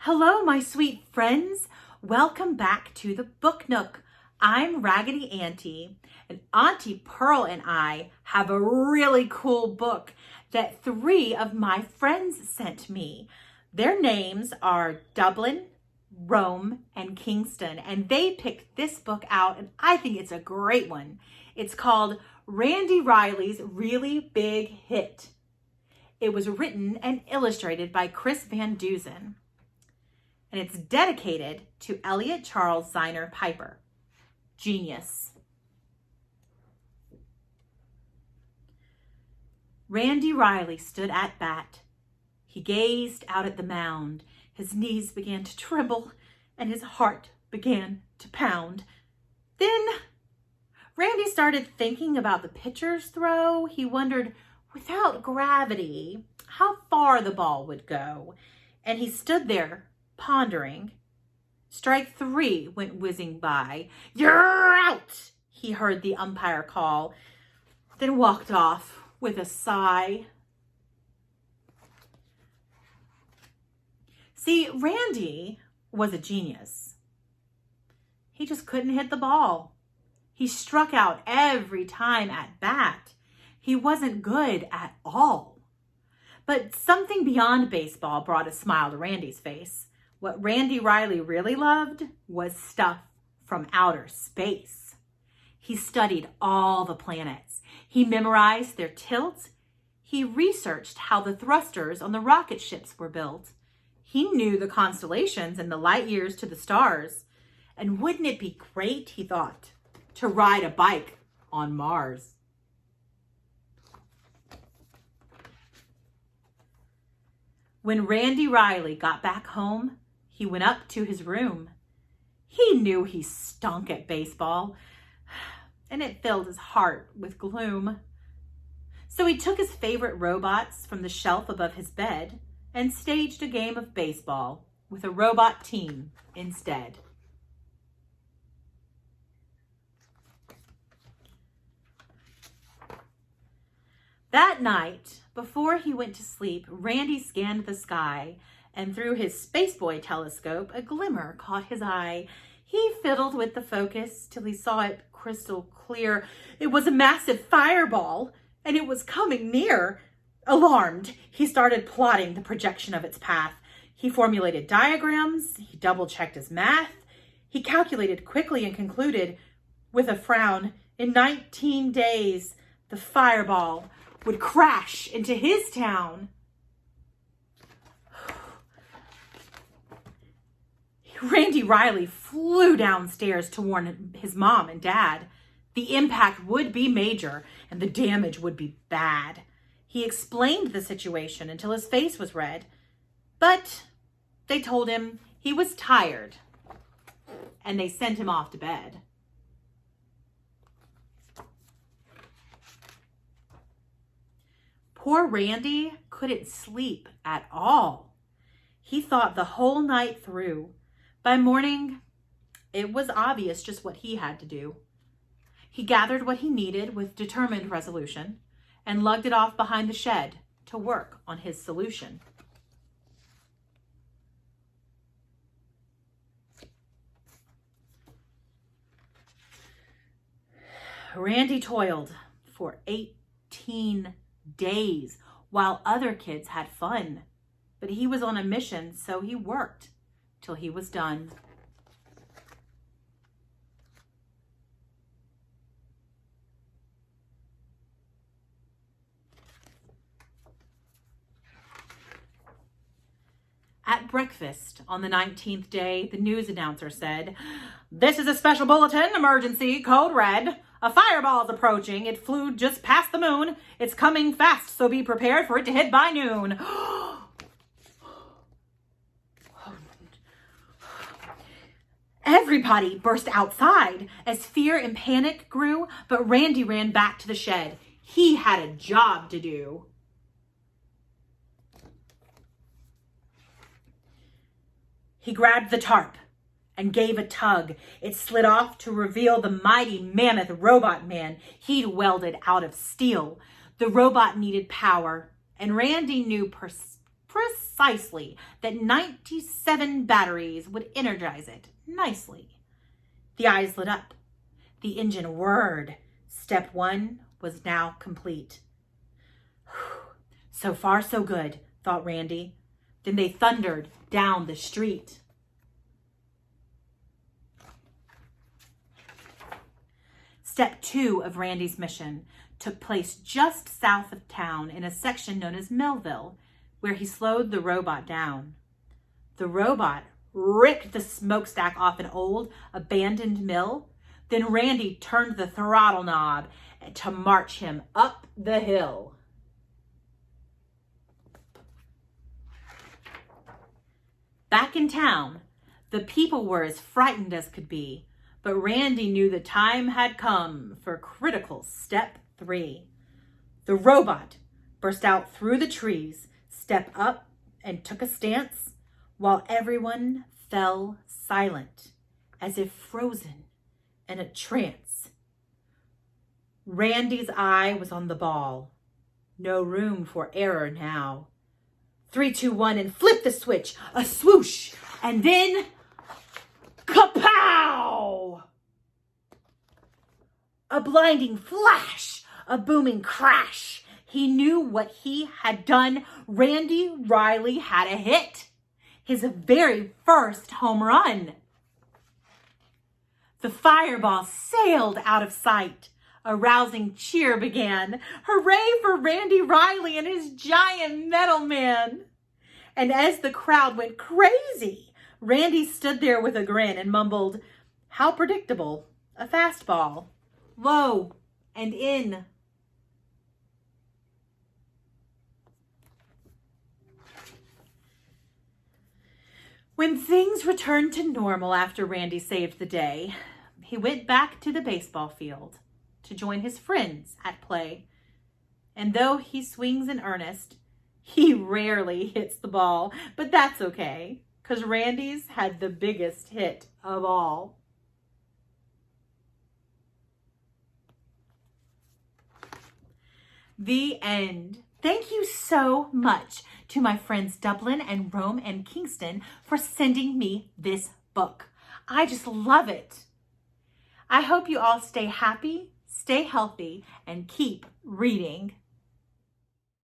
Hello, my sweet friends. Welcome back to the Book Nook. I'm Raggedy Auntie, and Auntie Purl and I have a really cool book that 3 of my friends sent me. Their names are Dublin, Rome, and Kingston, and they picked this book out, and I think it's a great one. It's called Randy Riley's Really Big Hit. It was written and illustrated by Chris Van Dusen, and it's dedicated to Elliot Charles Ziner Piper. Genius. Randy Riley stood at bat. He gazed out at the mound. His knees began to tremble and his heart began to pound. Then Randy started thinking about the pitcher's throw. He wondered, without gravity, how far the ball would go. And he stood there pondering. Strike 3 went whizzing by. "You're out!" he heard the umpire call, then walked off with a sigh. See, Randy was a genius. He just couldn't hit the ball. He struck out every time at bat. He wasn't good at all. But something beyond baseball brought a smile to Randy's face. What Randy Riley really loved was stuff from outer space. He studied all the planets. He memorized their tilt. He researched how the thrusters on the rocket ships were built. He knew the constellations and the light years to the stars. And wouldn't it be great, he thought, to ride a bike on Mars? When Randy Riley got back home, he went up to his room. He knew he stunk at baseball, and it filled his heart with gloom. So he took his favorite robots from the shelf above his bed and staged a game of baseball with a robot team instead. That night, before he went to sleep, Randy scanned the sky, and through his Spaceboy telescope, a glimmer caught his eye. He fiddled with the focus till he saw it crystal clear. It was a massive fireball, and it was coming near. Alarmed, he started plotting the projection of its path. He formulated diagrams, he double-checked his math, he calculated quickly and concluded, with a frown, in 19 days, the fireball would crash into his town. Randy Riley flew downstairs to warn his mom and dad. The impact would be major and the damage would be bad. He explained the situation until his face was red, but they told him he was tired and they sent him off to bed. Poor Randy couldn't sleep at all. He thought the whole night through. By morning, it was obvious just what he had to do. He gathered what he needed with determined resolution and lugged it off behind the shed to work on his solution. Randy toiled for 18 days while other kids had fun, but he was on a mission, so he worked till he was done. At breakfast on the 19th day, the news announcer said, "This is a special bulletin, emergency, code red. A fireball is approaching. It flew just past the moon. It's coming fast, so be prepared for it to hit by noon." Everybody burst outside as fear and panic grew, but Randy ran back to the shed. He had a job to do. He grabbed the tarp and gave a tug. It slid off to reveal the mighty mammoth robot man he'd welded out of steel. The robot needed power, and Randy knew precisely that 97 batteries would energize it nicely. The eyes lit up. The engine whirred. Step 1 was now complete. So far, so good, thought Randy. Then they thundered down the street. Step 2 of Randy's mission took place just south of town in a section known as Millville, where he slowed the robot down. The robot ripped the smokestack off an old, abandoned mill. Then Randy turned the throttle knob to march him up the hill. Back in town, the people were as frightened as could be, but Randy knew the time had come for critical step 3. The robot burst out through the trees, stepped up and took a stance, while everyone fell silent, as if frozen in a trance. Randy's eye was on the ball. No room for error now. 3, 2, 1, and flip the switch. A swoosh, and then kapow! A blinding flash, a booming crash. He knew what he had done. Randy Riley had a hit. His very first home run. The fireball sailed out of sight. A rousing cheer began. Hooray for Randy Riley and his giant metal man. And as the crowd went crazy, Randy stood there with a grin and mumbled, "How predictable. A fastball. Low and in." When things returned to normal after Randy saved the day, he went back to the baseball field to join his friends at play. And though he swings in earnest, he rarely hits the ball, but that's okay, because Randy's had the biggest hit of all. The end. Thank you so much to my friends Dublin and Rome and Kingston for sending me this book. I just love it. I hope you all stay happy, stay healthy, and keep reading.